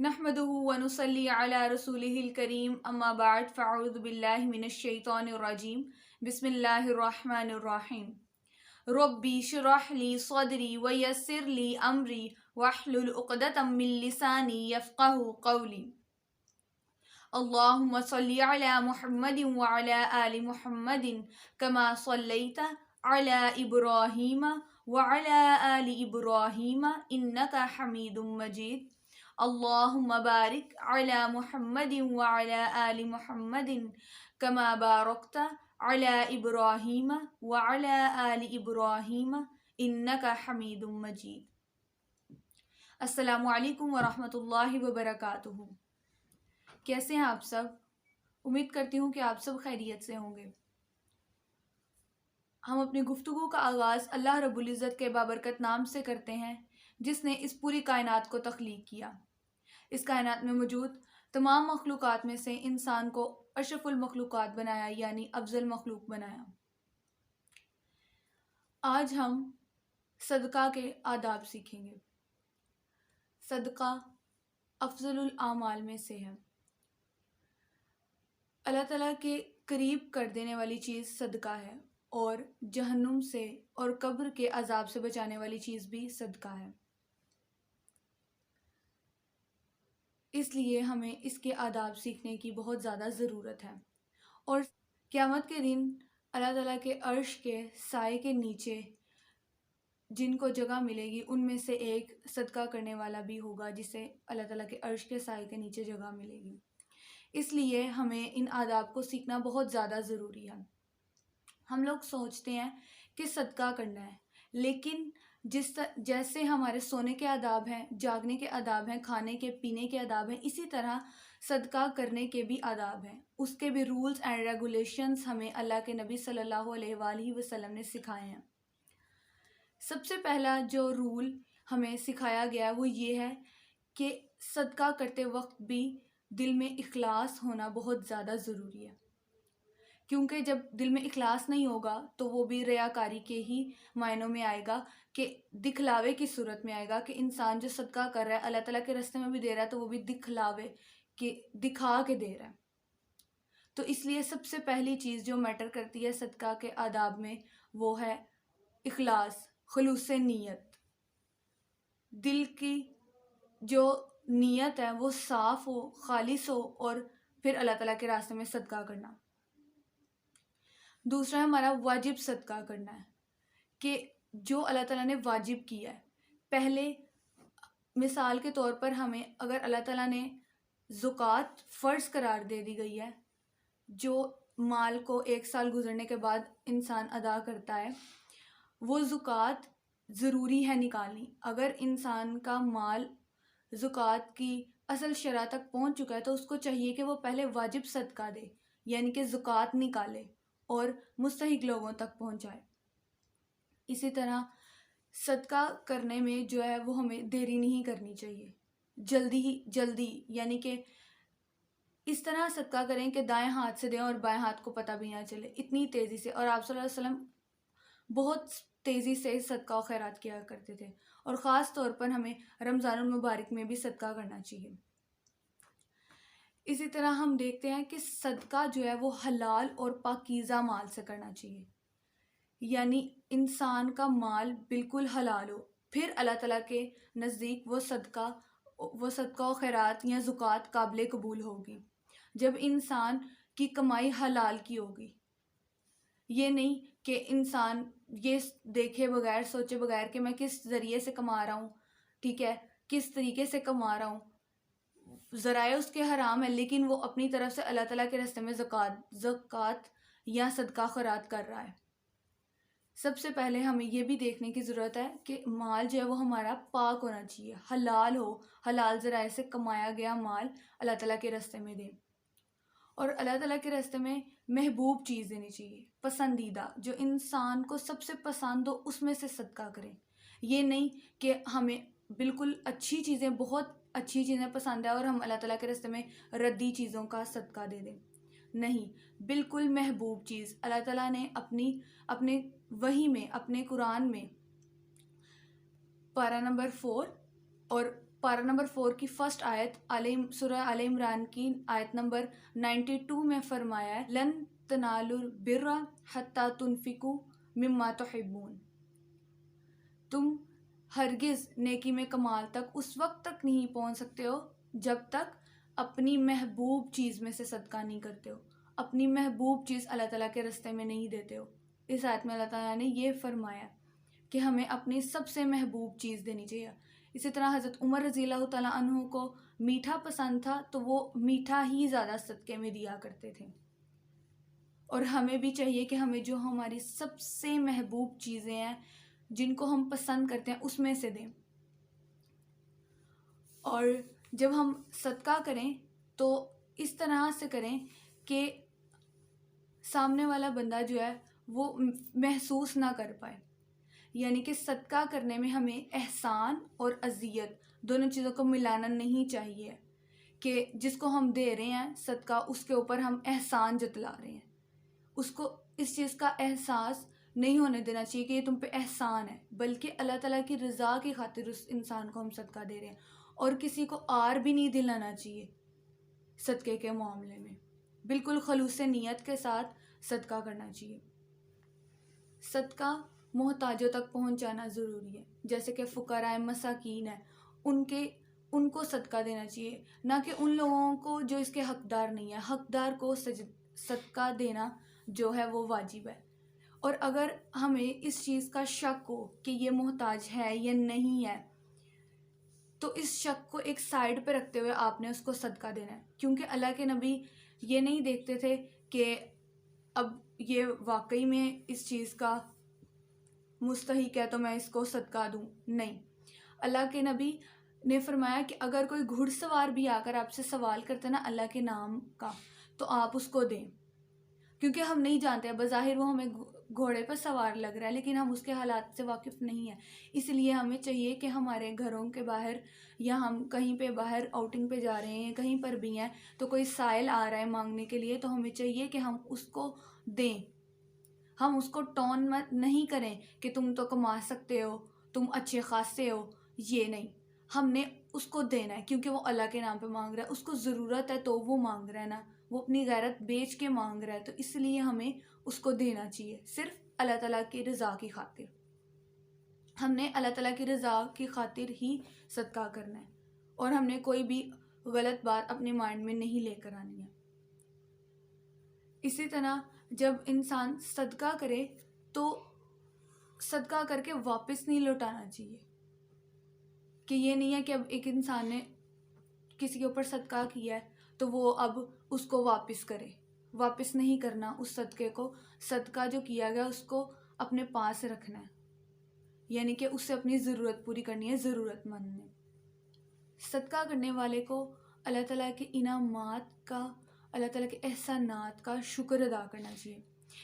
نحمده ونصلي على رسوله الكريم اما بعد فاعوذ بالله من الشيطان الرجيم بسم الله الرحمن الرحيم ربي اشرح لي صدري ويسر لي امري واحلل عقدة من لساني يفقهوا قولي اللهم صل على محمد وعلى آل محمد كما صليت على إبراهيم وعلى آل إبراهيم إنك حميد مجيد اللهم بارك على محمد وعلى آل محمد كما باركت على إبراهيم وعلى آل إبراهيم إنك حميد مجيد۔ السلام علیکم ورحمۃ اللہ وبرکاتہ۔ کیسے ہیں آپ سب؟ امید کرتی ہوں کہ آپ سب خیریت سے ہوں گے۔ ہم اپنی گفتگو کا آغاز اللہ رب العزت کے بابرکت نام سے کرتے ہیں جس نے اس پوری کائنات کو تخلیق کیا۔ اس کائنات میں موجود تمام مخلوقات میں سے انسان کو اشرف المخلوقات بنایا، یعنی افضل مخلوق بنایا۔ آج ہم صدقہ کے آداب سیکھیں گے۔ صدقہ افضل الاعمال میں سے ہے۔ اللہ تعالیٰ کے قریب کر دینے والی چیز صدقہ ہے، اور جہنم سے اور قبر کے عذاب سے بچانے والی چیز بھی صدقہ ہے۔ اس لیے ہمیں اس کے آداب سیکھنے کی بہت زیادہ ضرورت ہے۔ اور قیامت کے دن اللہ تعالیٰ کے عرش کے سائے کے نیچے جن کو جگہ ملے گی ان میں سے ایک صدقہ کرنے والا بھی ہوگا جسے اللہ تعالیٰ کے عرش کے سائے کے نیچے جگہ ملے گی۔ اس لیے ہمیں ان آداب کو سیکھنا بہت زیادہ ضروری ہے۔ ہم لوگ سوچتے ہیں کہ صدقہ کرنا ہے، لیکن جیسے ہمارے سونے کے آداب ہیں، جاگنے کے آداب ہیں، کھانے کے پینے کے آداب ہیں، اسی طرح صدقہ کرنے کے بھی آداب ہیں۔ اس کے بھی رولز اینڈ ریگولیشنز ہمیں اللہ کے نبی صلی اللہ علیہ وآلہ وسلم نے سکھائے ہیں۔ سب سے پہلا جو رول ہمیں سکھایا گیا ہے وہ یہ ہے کہ صدقہ کرتے وقت بھی دل میں اخلاص ہونا بہت زیادہ ضروری ہے، کیونکہ جب دل میں اخلاص نہیں ہوگا تو وہ بھی ریاکاری کے ہی معنوں میں آئے گا، کہ دکھلاوے کی صورت میں آئے گا، کہ انسان جو صدقہ کر رہا ہے اللہ تعالیٰ کے راستے میں بھی دے رہا ہے تو وہ بھی دکھلاوے کہ دکھا کے دے رہا ہے۔ تو اس لیے سب سے پہلی چیز جو میٹر کرتی ہے صدقہ کے آداب میں وہ ہے اخلاص، خلوص نیت۔ دل کی جو نیت ہے وہ صاف ہو، خالص ہو، اور پھر اللہ تعالیٰ کے راستے میں صدقہ کرنا۔ دوسرا ہمارا واجب صدقہ کرنا ہے، کہ جو اللہ تعالیٰ نے واجب کیا ہے۔ پہلے مثال کے طور پر ہمیں اگر اللہ تعالیٰ نے زکوٰۃ فرض قرار دے دی گئی ہے، جو مال کو 1 سال گزرنے کے بعد انسان ادا کرتا ہے، وہ زکوٰۃ ضروری ہے نکالنی۔ اگر انسان کا مال زکوٰۃ کی اصل شرح تک پہنچ چکا ہے تو اس کو چاہیے کہ وہ پہلے واجب صدقہ دے، یعنی کہ زکوٰۃ نکالے اور مستحق لوگوں تک پہنچائے۔ اسی طرح صدقہ کرنے میں جو ہے وہ ہمیں دیری نہیں کرنی چاہیے، جلدی، یعنی کہ اس طرح صدقہ کریں کہ دائیں ہاتھ سے دیں اور بائیں ہاتھ کو پتہ بھی نہ چلے، اتنی تیزی سے۔ اور آپ صلی اللہ علیہ وسلم بہت تیزی سے صدقہ و خیرات کیا کرتے تھے، اور خاص طور پر ہمیں رمضان المبارک میں بھی صدقہ کرنا چاہیے۔ اسی طرح ہم دیکھتے ہیں کہ صدقہ جو ہے وہ حلال اور پاکیزہ مال سے کرنا چاہیے، یعنی انسان کا مال بالکل حلال ہو، پھر اللہ تعالیٰ کے نزدیک وہ صدقہ و خیرات یا زکوٰۃ قابل قبول ہوگی، جب انسان کی کمائی حلال کی ہوگی۔ یہ نہیں کہ انسان یہ دیکھے بغیر، سوچے بغیر کہ میں کس ذریعے سے کما رہا ہوں، ٹھیک ہے، کس طریقے سے کما رہا ہوں، ذرائع اس کے حرام ہے، لیکن وہ اپنی طرف سے اللہ تعالیٰ کے راستے میں زکوٰۃ یا صدقہ خیرات کر رہا ہے۔ سب سے پہلے ہمیں یہ بھی دیکھنے کی ضرورت ہے کہ مال جو ہے وہ ہمارا پاک ہونا چاہیے، حلال ہو، حلال ذرائع سے کمایا گیا مال اللہ تعالیٰ کے راستے میں دیں، اور اللہ تعالیٰ کے راستے میں محبوب چیز دینی چاہیے، پسندیدہ، جو انسان کو سب سے پسند ہو اس میں سے صدقہ کریں۔ یہ نہیں کہ ہمیں بالکل اچھی چیزیں، بہت اچھی چیزیں پسند ہے اور ہم اللہ تعالیٰ کے راستے میں ردی چیزوں کا صدقہ دے دیں۔ نہیں، بالکل محبوب چیز اللہ تعالیٰ نے اپنے وحی میں، اپنے قرآن میں پارہ نمبر 4 اور پارہ نمبر 4 کی فرسٹ آیت سورہ آل عمران کی آیت نمبر 92 میں فرمایا ہے لن تنالوا البر حتی تنفقوا مما تحبون، تم ہرگز نیکی میں کمال تک اس وقت تک نہیں پہنچ سکتے ہو جب تک اپنی محبوب چیز میں سے صدقہ نہیں کرتے ہو، اپنی محبوب چیز اللہ تعالیٰ کے راستے میں نہیں دیتے ہو۔ اس آیت میں اللہ تعالیٰ نے یہ فرمایا کہ ہمیں اپنی سب سے محبوب چیز دینی چاہیے۔ اسی طرح حضرت عمر رضی اللہ تعالیٰ عنہ کو میٹھا پسند تھا تو وہ میٹھا ہی زیادہ صدقے میں دیا کرتے تھے، اور ہمیں بھی چاہیے کہ ہمیں جو ہماری سب سے محبوب چیزیں ہیں جن کو ہم پسند کرتے ہیں اس میں سے دیں۔ اور جب ہم صدقہ کریں تو اس طرح سے کریں کہ سامنے والا بندہ جو ہے وہ محسوس نہ کر پائے، یعنی کہ صدقہ کرنے میں ہمیں احسان اور اذیت دونوں چیزوں کو ملانا نہیں چاہیے کہ جس کو ہم دے رہے ہیں صدقہ اس کے اوپر ہم احسان جتلا رہے ہیں، اس کو اس چیز کا احساس نہیں ہونے دینا چاہیے کہ یہ تم پہ احسان ہے، بلکہ اللہ تعالیٰ کی رضا کی خاطر اس انسان کو ہم صدقہ دے رہے ہیں، اور کسی کو آر بھی نہیں دلانا چاہیے صدقے کے معاملے میں، بالکل خلوص نیت کے ساتھ صدقہ کرنا چاہیے۔ صدقہ محتاجوں تک پہنچانا ضروری ہے، جیسے کہ فقراء مساکین ہیں، ان کو صدقہ دینا چاہیے، نہ کہ ان لوگوں کو جو اس کے حقدار نہیں ہے۔ حقدار کو صدقہ دینا جو ہے وہ واجب ہے، اور اگر ہمیں اس چیز کا شک ہو کہ یہ محتاج ہے یا نہیں ہے تو اس شک کو ایک سائڈ پہ رکھتے ہوئے آپ نے اس کو صدقہ دینا ہے، کیونکہ اللہ کے نبی یہ نہیں دیکھتے تھے کہ اب یہ واقعی میں اس چیز کا مستحق ہے تو میں اس کو صدقہ دوں، نہیں۔ اللہ کے نبی نے فرمایا کہ اگر کوئی گھڑ سوار بھی آ کر آپ سے سوال کرتا ہے نا اللہ کے نام کا تو آپ اس کو دیں، کیونکہ ہم نہیں جانتے، بظاہر وہ ہمیں گھوڑے پر سوار لگ رہا ہے لیکن ہم اس کے حالات سے واقف نہیں ہیں، اس لیے ہمیں چاہیے کہ ہمارے گھروں کے باہر یا ہم کہیں پہ باہر آؤٹنگ پہ جا رہے ہیں، کہیں پر بھی ہیں تو کوئی سائل آ رہا ہے مانگنے کے لیے تو ہمیں چاہیے کہ ہم اس کو دیں، ہم اس کو ٹون مت نہیں کریں کہ تم تو کما سکتے ہو، تم اچھے خاصے ہو، یہ نہیں، ہم نے اس کو دینا ہے کیونکہ وہ اللہ کے نام پہ مانگ رہا ہے، اس کو ضرورت ہے تو وہ مانگ رہا ہے نا، وہ اپنی غیرت بیچ کے مانگ رہا ہے، تو اس لیے ہمیں اس کو دینا چاہیے، صرف اللہ تعالیٰ کی رضا کی خاطر۔ ہم نے اللہ تعالیٰ کی رضا کی خاطر ہی صدقہ کرنا ہے، اور ہم نے کوئی بھی غلط بات اپنے مائنڈ میں نہیں لے کر آنی ہے۔ اسی طرح جب انسان صدقہ کرے تو صدقہ کر کے واپس نہیں لوٹانا چاہیے، کہ یہ نہیں ہے کہ اب ایک انسان نے کسی کے اوپر صدقہ کیا ہے تو وہ اب اس کو واپس کرے، واپس نہیں کرنا اس صدقے کو، صدقہ جو کیا گیا اس کو اپنے پاس رکھنا ہے، یعنی کہ اس سے اپنی ضرورت پوری کرنی ہے ضرورت مند نے۔ صدقہ کرنے والے کو اللہ تعالیٰ کے انعامات کا، اللہ تعالیٰ کے احسانات کا شکر ادا کرنا چاہیے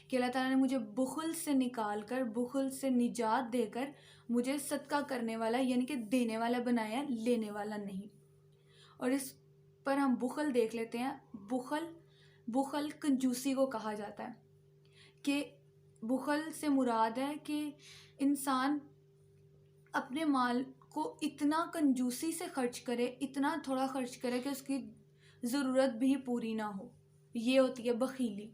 کہ اللہ تعالیٰ نے مجھے بخل سے نکال کر، بخل سے نجات دے کر مجھے صدقہ کرنے والا یعنی کہ دینے والا بنایا، لینے والا نہیں۔ اور اس پر ہم بخل دیکھ لیتے ہیں۔ بخل کنجوسی کو کہا جاتا ہے، کہ بخل سے مراد ہے کہ انسان اپنے مال کو اتنا کنجوسی سے خرچ کرے، اتنا تھوڑا خرچ کرے کہ اس کی ضرورت بھی پوری نہ ہو، یہ ہوتی ہے بخیلی۔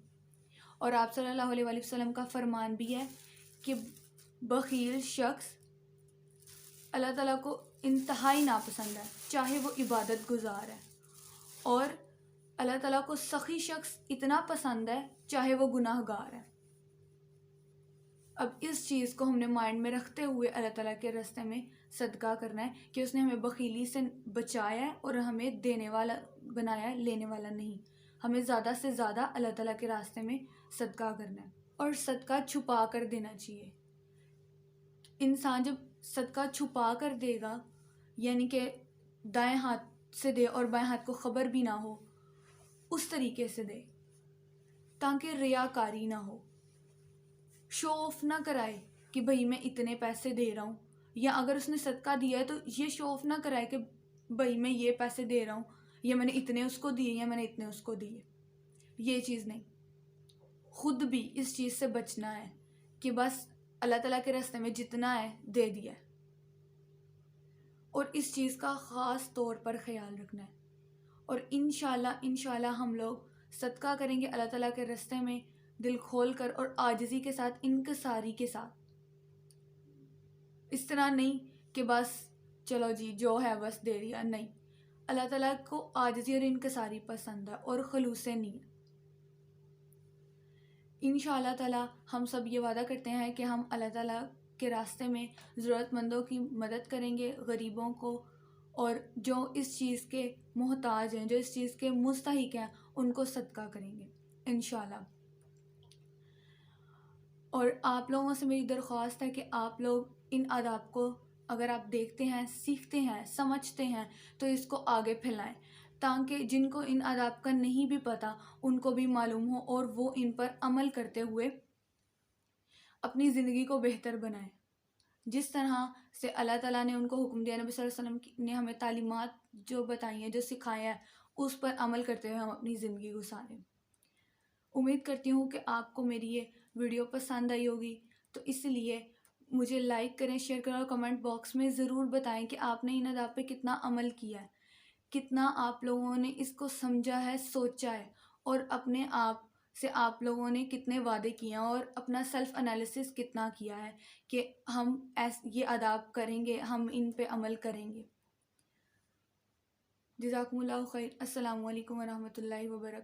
اور آپ صلی اللہ علیہ وآلہ وسلم کا فرمان بھی ہے کہ بخیل شخص اللہ تعالیٰ کو انتہائی ناپسند ہے، چاہے وہ عبادت گزار ہے، اور اللہ تعالیٰ کو سخی شخص اتنا پسند ہے چاہے وہ گناہ گار ہے۔ اب اس چیز کو ہم نے مائنڈ میں رکھتے ہوئے اللہ تعالیٰ کے راستے میں صدقہ کرنا ہے کہ اس نے ہمیں بخیلی سے بچایا ہے اور ہمیں دینے والا بنایا ہے، لینے والا نہیں۔ ہمیں زیادہ سے زیادہ اللہ تعالیٰ کے راستے میں صدقہ کرنا ہے، اور صدقہ چھپا کر دینا چاہیے۔ انسان جب صدقہ چھپا کر دے گا، یعنی کہ دائیں ہاتھ سے دے اور بائیں ہاتھ کو خبر بھی نہ ہو، اس طریقے سے دے تاکہ ریاکاری نہ ہو، شو آف نہ کرائے کہ بھئی میں اتنے پیسے دے رہا ہوں، یا اگر اس نے صدقہ دیا ہے تو یہ شو آف نہ کرائے کہ بھئی میں یہ پیسے دے رہا ہوں، یا میں نے اتنے اس کو دیے یا میں نے اتنے اس کو دیے، یہ چیز نہیں۔ خود بھی اس چیز سے بچنا ہے کہ بس اللہ تعالیٰ کے راستے میں جتنا ہے دے دیا ہے۔ اور اس چیز کا خاص طور پر خیال رکھنا ہے. اور انشاءاللہ ہم لوگ صدقہ کریں گے اللہ تعالیٰ کے راستے میں دل کھول کر اور عاجزی کے ساتھ، انکساری کے ساتھ. اس طرح نہیں کہ بس چلو جی جو ہے بس دے دیا، نہیں. اللہ تعالیٰ کو عاجزی اور انکساری پسند ہے اور خلوص نیت. انشاءاللہ تعالیٰ ہم سب یہ وعدہ کرتے ہیں کہ ہم اللہ تعالیٰ کے راستے میں ضرورت مندوں کی مدد کریں گے، غریبوں کو، اور جو اس چیز کے محتاج ہیں، جو اس چیز کے مستحق ہیں، ان کو صدقہ کریں گے انشاءاللہ. اور آپ لوگوں سے میری درخواست ہے کہ آپ لوگ ان آداب کو اگر آپ دیکھتے ہیں، سیکھتے ہیں، سمجھتے ہیں تو اس کو آگے پھیلائیں، تاکہ جن کو ان آداب کا نہیں بھی پتہ ان کو بھی معلوم ہو اور وہ ان پر عمل کرتے ہوئے اپنی زندگی کو بہتر بنائیں. جس طرح سے اللہ تعالیٰ نے ان کو حکم دیا، نبی صلی اللہ علیہ وسلم نے ہمیں تعلیمات جو بتائی ہیں، جو سکھائے ہیں، اس پر عمل کرتے ہوئے ہم اپنی زندگی گزاریں. امید کرتی ہوں کہ آپ کو میری یہ ویڈیو پسند آئی ہوگی، تو اس لیے مجھے لائک کریں، شیئر کریں اور کمنٹ باکس میں ضرور بتائیں کہ آپ نے ان آداب پہ کتنا عمل کیا ہے، کتنا آپ لوگوں نے اس کو سمجھا ہے، سوچا ہے، اور اپنے آپ سے آپ لوگوں نے کتنے وعدے کیے ہیں اور اپنا سیلف انالیسس کتنا کیا ہے کہ ہم یہ آداب کریں گے، ہم ان پہ عمل کریں گے. جزاکم اللہ خیر. السلام علیکم ورحمۃ اللہ وبرکاتہ.